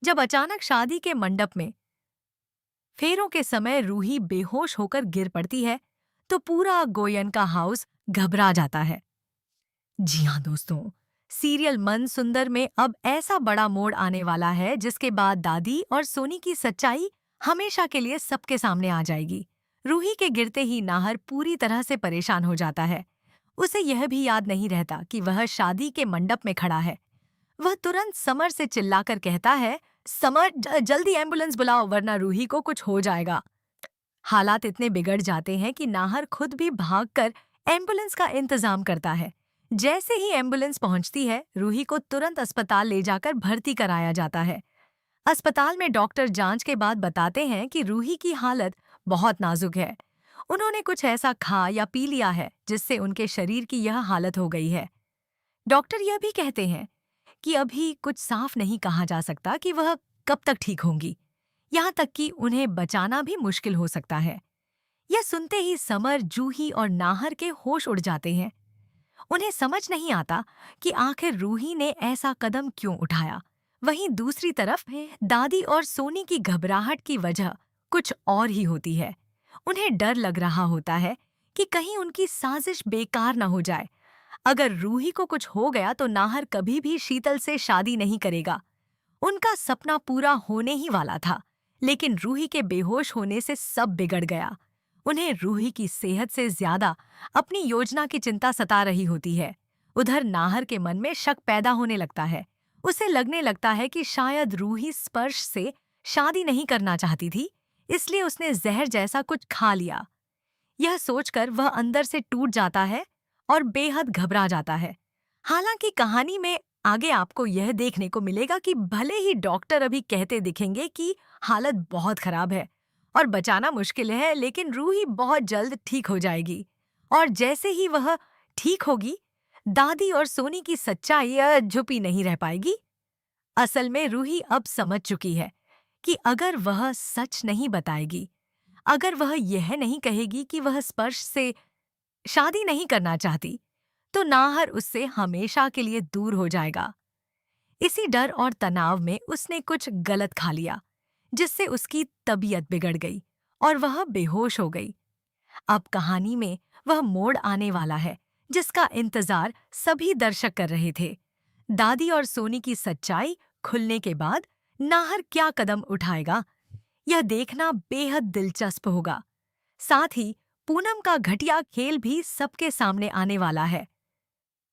जब अचानक शादी के मंडप में फेरों के समय रूही बेहोश होकर गिर पड़ती है तो पूरा गोयन का हाउस घबरा जाता है। जी हाँ दोस्तों, सीरियल मन सुंदर में अब ऐसा बड़ा मोड़ आने वाला है जिसके बाद दादी और सोनी की सच्चाई हमेशा के लिए सबके सामने आ जाएगी। रूही के गिरते ही नाहर पूरी तरह से परेशान हो जाता है। उसे यह भी याद नहीं रहता कि वह शादी के मंडप में खड़ा है। वह तुरंत समर से चिल्लाकर कहता है, समर जल्दी एम्बुलेंस बुलाओ वरना रूही को कुछ हो जाएगा। हालात इतने बिगड़ जाते हैं कि नाहर खुद भी भागकर एम्बुलेंस का इंतजाम करता है। जैसे ही एम्बुलेंस पहुंचती है, रूही को तुरंत अस्पताल ले जाकर भर्ती कराया जाता है। अस्पताल में डॉक्टर जांच के बाद बताते हैं कि रूही की हालत बहुत नाजुक है। उन्होंने कुछ ऐसा खा या पी लिया है जिससे उनके शरीर की यह हालत हो गई है। डॉक्टर यह भी कहते हैं कि अभी कुछ साफ नहीं कहा जा सकता कि वह कब तक ठीक होंगी। यहाँ तक कि उन्हें बचाना भी मुश्किल हो सकता है। यह सुनते ही समर, जूही और नाहर के होश उड़ जाते हैं। उन्हें समझ नहीं आता कि आखिर रूही ने ऐसा कदम क्यों उठाया। वहीं दूसरी तरफ दादी और सोनी की घबराहट की वजह कुछ और ही होती है। उन्हें डर लग रहा होता है कि कहीं उनकी साजिश बेकार न हो जाए। अगर रूही को कुछ हो गया तो नाहर कभी भी शीतल से शादी नहीं करेगा। उनका सपना पूरा होने ही वाला था, लेकिन रूही के बेहोश होने से सब बिगड़ गया। उन्हें रूही की सेहत से ज्यादा अपनी योजना की चिंता सता रही होती है। उधर नाहर के मन में शक पैदा होने लगता है। उसे लगने लगता है कि शायद रूही स्पर्श से शादी नहीं करना चाहती थी, इसलिए उसने जहर जैसा कुछ खा लिया। यह सोचकर वह अंदर से टूट जाता है और बेहद घबरा जाता है। हालांकि कहानी में आगे आपको यह देखने को मिलेगा कि भले ही डॉक्टर अभी कहते दिखेंगे कि हालत बहुत खराब है और बचाना मुश्किल है, लेकिन रूही बहुत जल्द ठीक हो जाएगी। और जैसे ही वह ठीक होगी, दादी और सोनी की सच्चाई छुपी नहीं रह पाएगी। असल में रूही अब समझ चुकी है कि अगर वह सच नहीं बताएगी, अगर वह यह नहीं कहेगी कि वह स्पर्श से शादी नहीं करना चाहती, तो नाहर उससे हमेशा के लिए दूर हो जाएगा। इसी डर और तनाव में उसने कुछ गलत खा लिया, जिससे उसकी तबीयत बिगड़ गई और वह बेहोश हो गई। अब कहानी में वह मोड़ आने वाला है जिसका इंतजार सभी दर्शक कर रहे थे। दादी और सोनी की सच्चाई खुलने के बाद नाहर क्या कदम उठाएगा, यह देखना बेहद दिलचस्प होगा। साथ ही पूनम का घटिया खेल भी सबके सामने आने वाला है।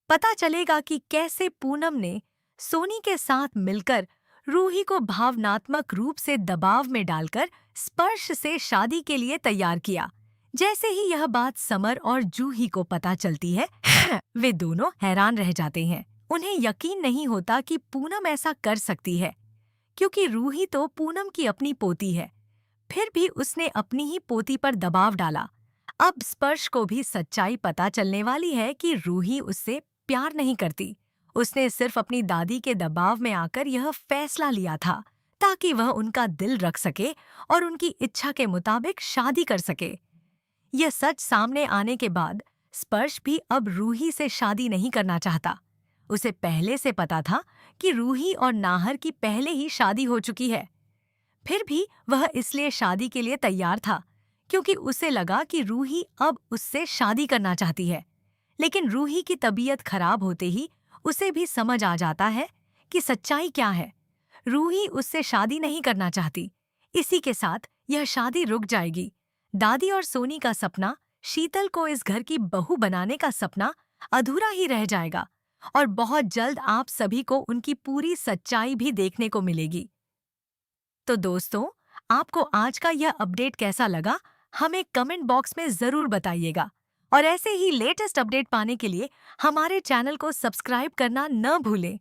पता चलेगा कि कैसे पूनम ने सोनी के साथ मिलकर रूही को भावनात्मक रूप से दबाव में डालकर स्पर्श से शादी के लिए तैयार किया। जैसे ही यह बात समर और जूही को पता चलती है, वे दोनों हैरान रह जाते हैं। उन्हें यकीन नहीं होता कि पूनम ऐसा कर सकती है, क्योंकि रूही तो पूनम की अपनी पोती है। फिर भी उसने अपनी ही पोती पर दबाव डाला। अब स्पर्श को भी सच्चाई पता चलने वाली है कि रूही उससे प्यार नहीं करती। उसने सिर्फ अपनी दादी के दबाव में आकर यह फैसला लिया था ताकि वह उनका दिल रख सके और उनकी इच्छा के मुताबिक शादी कर सके। यह सच सामने आने के बाद स्पर्श भी अब रूही से शादी नहीं करना चाहता। उसे पहले से पता था कि रूही और नाहर की पहले ही शादी हो चुकी है। फिर भी वह इसलिए शादी के लिए तैयार था क्योंकि उसे लगा कि रूही अब उससे शादी करना चाहती है। लेकिन रूही की तबीयत खराब होते ही उसे भी समझ आ जाता है कि सच्चाई क्या है। रूही उससे शादी नहीं करना चाहती। इसी के साथ यह शादी रुक जाएगी। दादी और सोनी का सपना, शीतल को इस घर की बहू बनाने का सपना अधूरा ही रह जाएगा और बहुत जल्द आप सभी को उनकी पूरी सच्चाई भी देखने को मिलेगी। तो दोस्तों, आपको आज का यह अपडेट कैसा लगा, हमें कमेंट बॉक्स में ज़रूर बताइएगा। और ऐसे ही लेटेस्ट अपडेट पाने के लिए हमारे चैनल को सब्सक्राइब करना न भूलें।